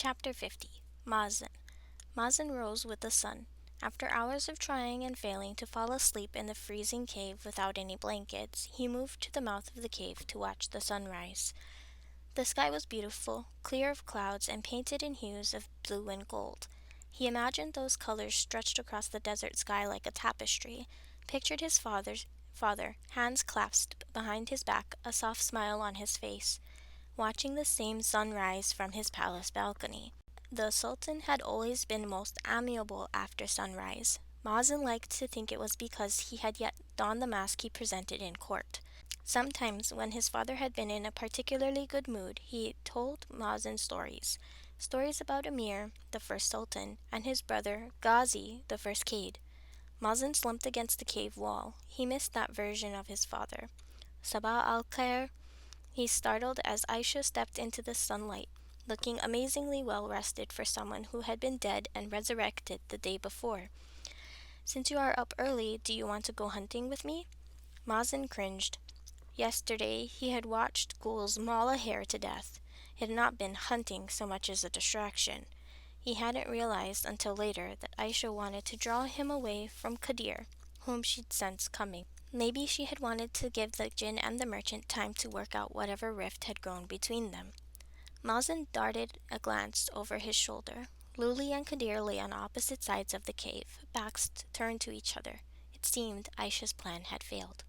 Chapter 50. Mazen. Mazen rose with the sun. After hours of trying and failing to fall asleep in the freezing cave without any blankets, he moved to the mouth of the cave to watch the sunrise. The sky was beautiful, clear of clouds and painted in hues of blue and gold. He imagined those colors stretched across the desert sky like a tapestry, pictured his father, hands clasped behind his back, a soft smile on his face, watching the same sunrise from his palace balcony. The Sultan had always been most amiable after sunrise. Mazen liked to think it was because he had yet donned the mask he presented in court. Sometimes, when his father had been in a particularly good mood, he told Mazen stories about Emir, the first Sultan, and his brother, Ghazi, the first Cade. Mazen slumped against the cave wall. He missed that version of his father. Sabah al-Khair, he startled as Aisha stepped into the sunlight, looking amazingly well rested for someone who had been dead and resurrected the day before. "Since you are up early, do you want to go hunting with me?" Mazen cringed. Yesterday he had watched ghouls maul a hare to death. It had not been hunting so much as a distraction. He hadn't realized until later that Aisha wanted to draw him away from Kadir, whom she'd sensed coming. Maybe she had wanted to give the Jinn and the merchant time to work out whatever rift had grown between them. Mazen darted a glance over his shoulder. Luli and Kadir lay on opposite sides of the cave, backs turned to each other. It seemed Aisha's plan had failed.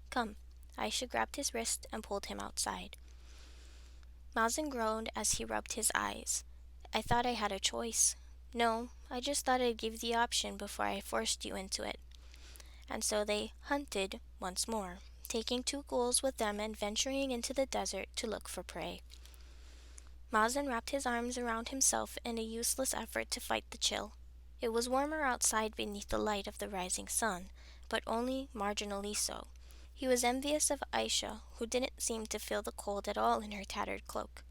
"Come." Aisha grabbed his wrist and pulled him outside. Mazen groaned as he rubbed his eyes. "I thought I had a choice." "No, I just thought I'd give the option before I forced you into it." And so they hunted once more, taking 2 ghouls with them and venturing into the desert to look for prey. Mazen wrapped his arms around himself in a useless effort to fight the chill. It was warmer outside beneath the light of the rising sun, but only marginally so. He was envious of Aisha, who didn't seem to feel the cold at all in her tattered cloak.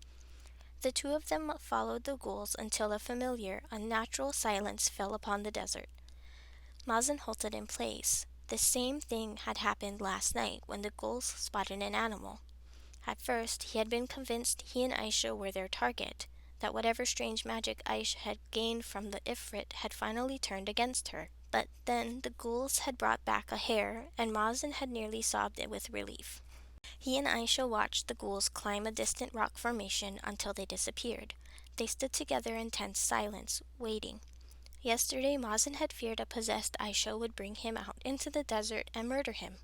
The 2 of them followed the ghouls until a familiar, unnatural silence fell upon the desert. Mazen halted in place. The same thing had happened last night when the ghouls spotted an animal. At first, he had been convinced he and Aisha were their target, that whatever strange magic Aisha had gained from the Ifrit had finally turned against her. But then the ghouls had brought back a hare, and Mazen had nearly sobbed it with relief. He and Aisha watched the ghouls climb a distant rock formation until they disappeared. They stood together in tense silence, waiting. Yesterday, Mazen had feared a possessed Aisha would bring him out into the desert and murder him.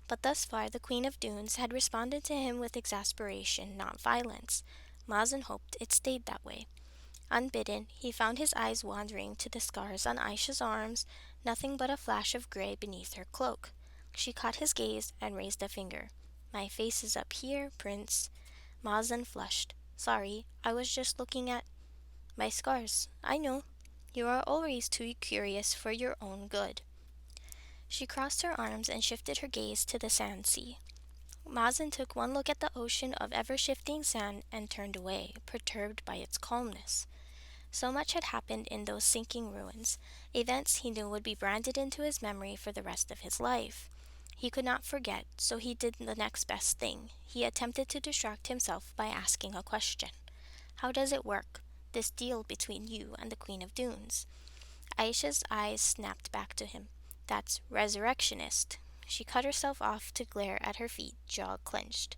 But thus far the Queen of Dunes had responded to him with exasperation, not violence. Mazen hoped it stayed that way. Unbidden, he found his eyes wandering to the scars on Aisha's arms, nothing but a flash of gray beneath her cloak. She caught his gaze and raised a finger. "My face is up here, Prince." Mazen flushed. "Sorry, I was just looking at my scars. I know. You are always too curious for your own good." She crossed her arms and shifted her gaze to the sand sea. Mazen took one look at the ocean of ever-shifting sand and turned away, perturbed by its calmness. So much had happened in those sinking ruins, events he knew would be branded into his memory for the rest of his life. He could not forget, so he did the next best thing. He attempted to distract himself by asking a question. "How does it work, this deal between you and the Queen of Dunes?" Aisha's eyes snapped back to him. "That's resurrectionist." She cut herself off to glare at her feet, jaw clenched.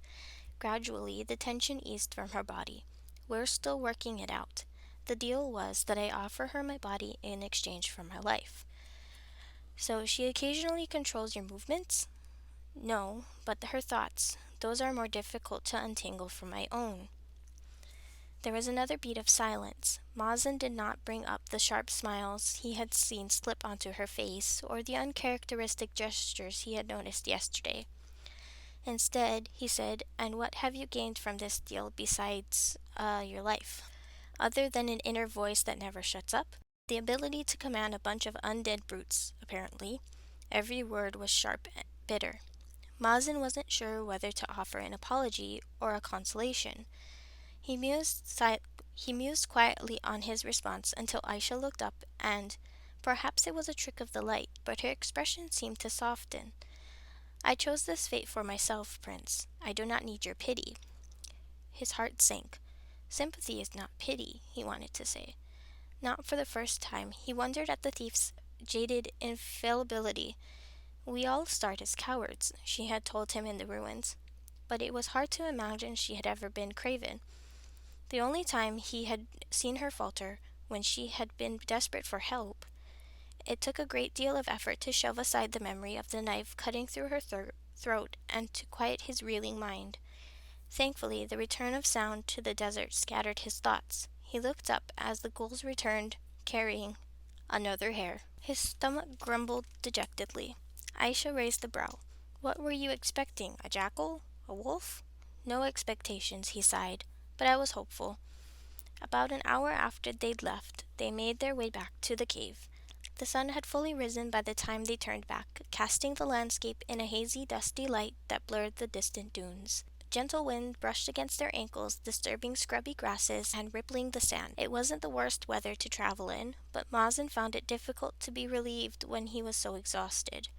Gradually, the tension eased from her body. "We're still working it out. The deal was that I offer her my body in exchange for my life." "So she occasionally controls your movements?" "No, but her thoughts. Those are more difficult to untangle from my own." There was another beat of silence. Mazen did not bring up the sharp smiles he had seen slip onto her face, or the uncharacteristic gestures he had noticed yesterday. Instead, he said, "And what have you gained from this deal besides, your life? Other than an inner voice that never shuts up?" "The ability to command a bunch of undead brutes, apparently." Every word was sharp and bitter. Mazen wasn't sure whether to offer an apology or a consolation. He mused quietly on his response until Aisha looked up, and perhaps it was a trick of the light, but her expression seemed to soften. "I chose this fate for myself, Prince. I do not need your pity." His heart sank. Sympathy is not pity, he wanted to say. Not for the first time, he wondered at the thief's jaded infallibility. We all start as cowards, she had told him in the ruins, but it was hard to imagine she had ever been craven. The only time he had seen her falter when she had been desperate for help. It took a great deal of effort to shove aside the memory of the knife cutting through her throat and to quiet his reeling mind. Thankfully, the return of sound to the desert scattered his thoughts. He looked up as the ghouls returned, carrying another hare. His stomach grumbled dejectedly. Aisha raised a brow. What were you expecting? A jackal? A wolf? No expectations, he sighed, but I was hopeful. About an hour after they'd left, they made their way back to the cave. The sun had fully risen by the time they turned back, casting the landscape in a hazy, dusty light that blurred the distant dunes. Gentle wind brushed against their ankles, disturbing scrubby grasses and rippling the sand. It wasn't the worst weather to travel in, but Mazen found it difficult to be relieved when he was so exhausted.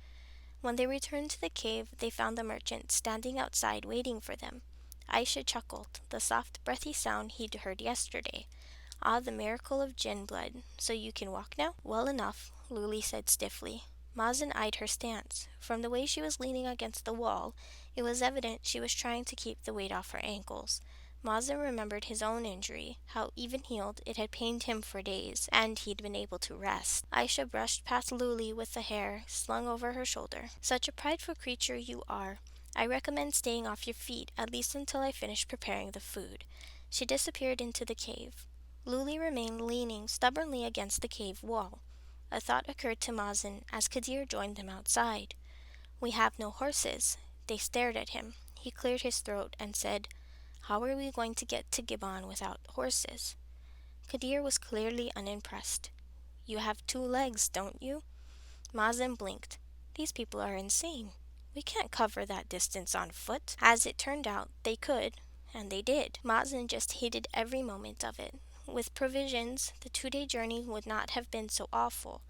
When they returned to the cave, they found the merchant standing outside waiting for them. Aisha chuckled, the soft, breathy sound he'd heard yesterday. Ah, the miracle of gin blood. So you can walk now? Well enough, Luli said stiffly. Mazen eyed her stance. From the way she was leaning against the wall, it was evident she was trying to keep the weight off her ankles. Mazen remembered his own injury, how even healed it had pained him for days, and he'd been able to rest. Aisha brushed past Luli with the hair slung over her shoulder. Such a prideful creature you are. I recommend staying off your feet, at least until I finish preparing the food. She disappeared into the cave. Luli remained leaning stubbornly against the cave wall. A thought occurred to Mazen as Kadir joined them outside. We have no horses. They stared at him. He cleared his throat and said, How are we going to get to Gibon without horses? Kadir was clearly unimpressed. You have 2 legs, don't you? Mazen blinked. These people are insane. We can't cover that distance on foot. As it turned out, they could, and they did. Mazen just hated every moment of it. With provisions, the 2-day journey would not have been so awful.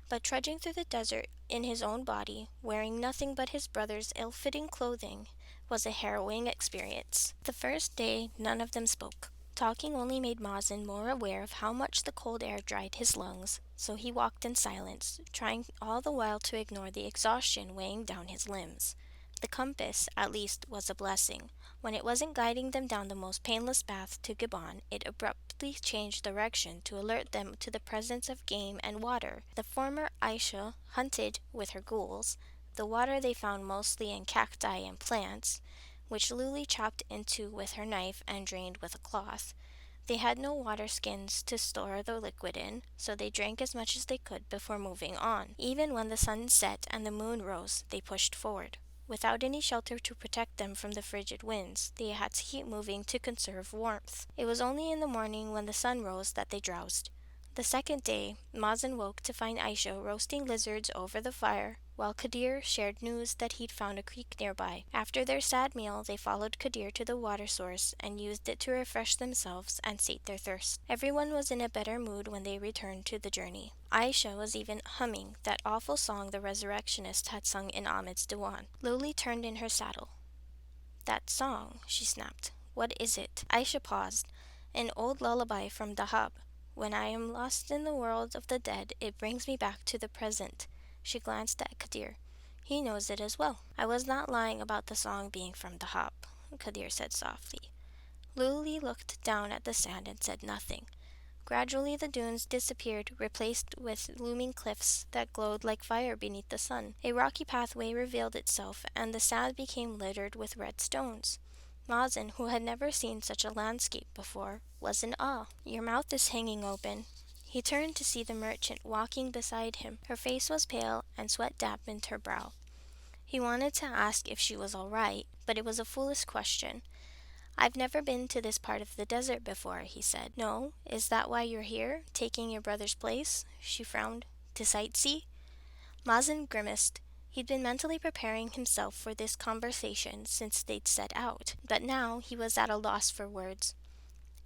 But trudging through the desert in his own body, wearing nothing but his brother's ill-fitting clothing, was a harrowing experience. The first day, none of them spoke. Talking only made Mazen more aware of how much the cold air dried his lungs, so he walked in silence, trying all the while to ignore the exhaustion weighing down his limbs. The compass, at least, was a blessing. When it wasn't guiding them down the most painless path to Gabon, it abruptly changed direction to alert them to the presence of game and water. The former Aisha hunted with her ghouls. The water they found mostly in cacti and plants, which Luli chopped into with her knife and drained with a cloth. They had no water skins to store the liquid in, so they drank as much as they could before moving on. Even when the sun set and the moon rose, they pushed forward. Without any shelter to protect them from the frigid winds, they had to keep moving to conserve warmth. It was only in the morning when the sun rose that they drowsed. The second day, Mazen woke to find Aisha roasting lizards over the fire, while Kadir shared news that he'd found a creek nearby. After their sad meal, they followed Kadir to the water source and used it to refresh themselves and sate their thirst. Everyone was in a better mood when they returned to the journey. Aisha was even humming that awful song the resurrectionist had sung in Ahmed's Diwan. Loli turned in her saddle. That song, she snapped. What is it? Aisha paused. An old lullaby from Dahab. When I am lost in the world of the dead, it brings me back to the present. She glanced at Kadir. He knows it as well. I was not lying about the song being from Dahab, Kadir said softly. Luli looked down at the sand and said nothing. Gradually the dunes disappeared, replaced with looming cliffs that glowed like fire beneath the sun. A rocky pathway revealed itself, and the sand became littered with red stones. Mazen, who had never seen such a landscape before, was in awe. Your mouth is hanging open. He turned to see the merchant walking beside him. Her face was pale, and sweat dampened her brow. He wanted to ask if she was all right, but it was a foolish question. I've never been to this part of the desert before, he said. No? Is that why you're here, taking your brother's place? She frowned. To sightsee? Mazen grimaced. He'd been mentally preparing himself for this conversation since they'd set out, but now he was at a loss for words.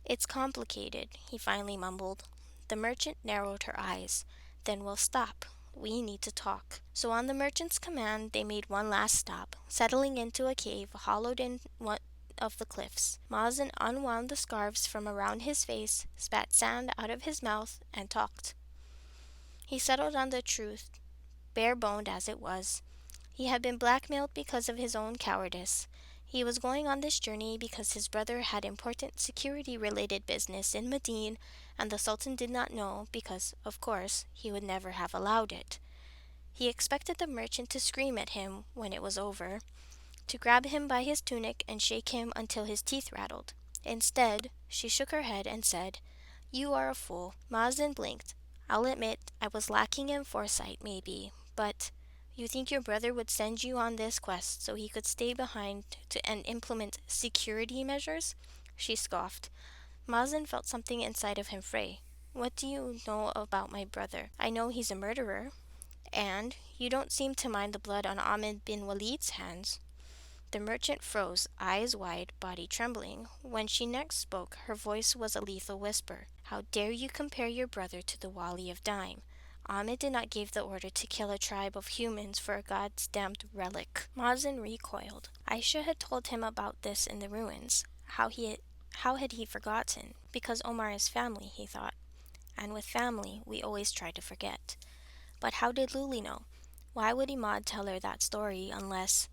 It's complicated, he finally mumbled. The merchant narrowed her eyes. Then we'll stop. We need to talk. So on the merchant's command, they made one last stop, settling into a cave hollowed in of the cliffs. Mazen unwound the scarves from around his face, spat sand out of his mouth, and talked. He settled on the truth, bare-boned as it was. He had been blackmailed because of his own cowardice. He was going on this journey because his brother had important security-related business in Medine, and the Sultan did not know because, of course, he would never have allowed it. He expected the merchant to scream at him when it was over, to grab him by his tunic and shake him until his teeth rattled. Instead, she shook her head and said, "You are a fool." Mazen blinked. "I'll admit I was lacking in foresight, maybe, but you think your brother would send you on this quest so he could stay behind and implement security measures?" She scoffed. Mazen felt something inside of him fray. "What do you know about my brother?" "I know he's a murderer." "And you don't seem to mind the blood on Ahmed bin Walid's hands." The merchant froze, eyes wide, body trembling. When she next spoke, her voice was a lethal whisper. "How dare you compare your brother to the Wali of Dime? Ahmed did not give the order to kill a tribe of humans for a God's damned relic." Mazen recoiled. Aisha had told him about this in the ruins. How had he forgotten? Because Omar is family, he thought. And with family, we always try to forget. But how did Luli know? Why would Imad tell her that story unless...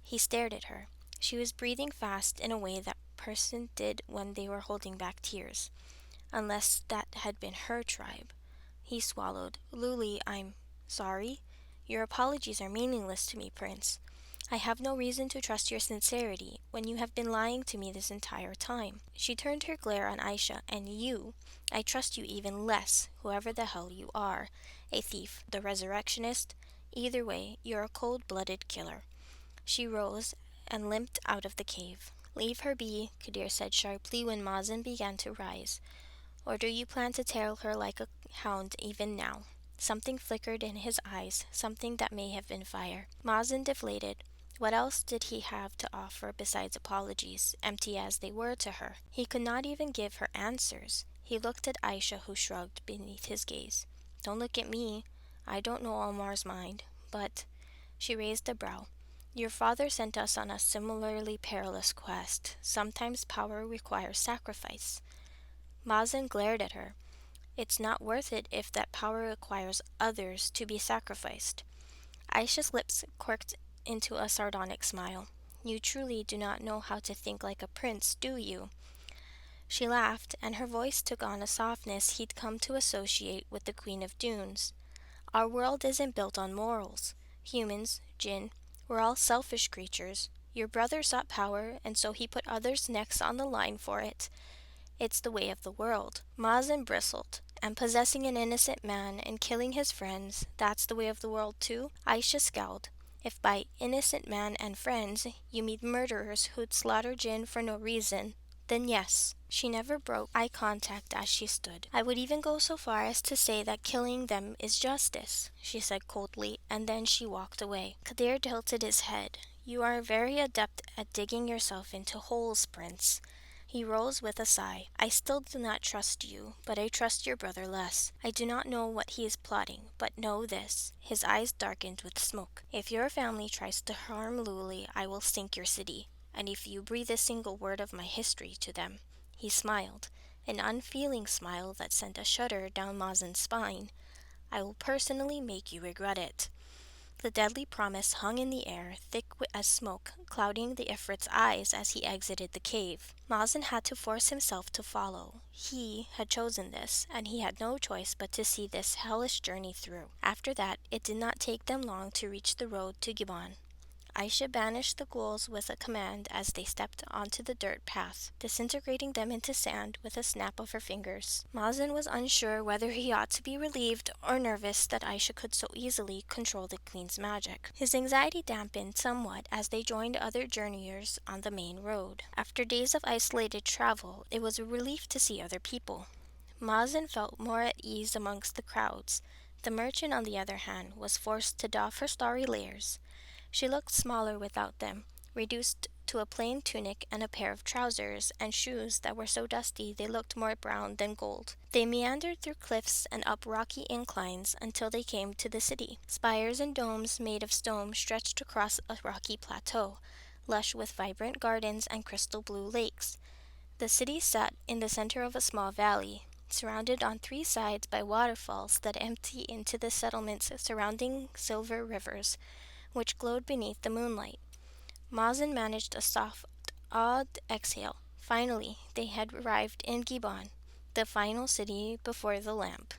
He stared at her. She was breathing fast in a way that person did when they were holding back tears. Unless that had been her tribe. He swallowed. "Luli, I'm sorry. Your apologies are meaningless to me, Prince. I have no reason to trust your sincerity when you have been lying to me this entire time." She turned her glare on Aisha. "And you, I trust you even less, whoever the hell you are. A thief, the resurrectionist. Either way, you're a cold-blooded killer." She rose and limped out of the cave. "Leave her be," Kadir said sharply when Mazen began to rise. "Or do you plan to tail her like a hound even now?" Something flickered in his eyes, something that may have been fire. Mazen deflated. What else did he have to offer besides apologies, empty as they were to her? He could not even give her answers. He looked at Aisha, who shrugged beneath his gaze. "Don't look at me. I don't know Omar's mind, but..." She raised a brow. "Your father sent us on a similarly perilous quest. Sometimes power requires sacrifice." Mazen glared at her. "It's not worth it if that power requires others to be sacrificed." Aisha's lips quirked into a sardonic smile. "You truly do not know how to think like a prince, do you?" She laughed, and her voice took on a softness he'd come to associate with the Queen of Dunes. "Our world isn't built on morals. Humans, jinn, we're all selfish creatures. Your brother sought power, and so he put others' necks on the line for it. It's the way of the world." Mazen bristled. "And possessing an innocent man and killing his friends, that's the way of the world too?" Aisha scowled. "If by innocent man and friends you mean murderers who'd slaughter jinn for no reason, then yes." She never broke eye contact as she stood. "I would even go so far as to say that killing them is justice," she said coldly, and then she walked away. Kadir tilted his head. "You are very adept at digging yourself into holes, Prince." He rose with a sigh. "I still do not trust you, but I trust your brother less. I do not know what he is plotting, but know this." His eyes darkened with smoke. "If your family tries to harm Luli, I will sink your city. And if you breathe a single word of my history to them..." He smiled, an unfeeling smile that sent a shudder down Mazen's spine. "I will personally make you regret it." The deadly promise hung in the air, thick as smoke, clouding the Ifrit's eyes as he exited the cave. Mazen had to force himself to follow. He had chosen this, and he had no choice but to see this hellish journey through. After that, it did not take them long to reach the road to Giban. Aisha banished the ghouls with a command as they stepped onto the dirt path, disintegrating them into sand with a snap of her fingers. Mazen was unsure whether he ought to be relieved or nervous that Aisha could so easily control the queen's magic. His anxiety dampened somewhat as they joined other journeyers on the main road. After days of isolated travel, it was a relief to see other people. Mazen felt more at ease amongst the crowds. The merchant, on the other hand, was forced to doff her starry layers. She looked smaller without them, reduced to a plain tunic and a pair of trousers and shoes that were so dusty they looked more brown than gold. They meandered through cliffs and up rocky inclines until they came to the city. Spires and domes made of stone stretched across a rocky plateau. lush with vibrant gardens and crystal blue lakes. The city sat in the center of a small valley, surrounded on three sides by waterfalls that empty into the settlements surrounding silver rivers, which glowed beneath the moonlight. Mazen managed a soft, awed exhale. Finally, they had arrived in Gibon, the final city before the lamp.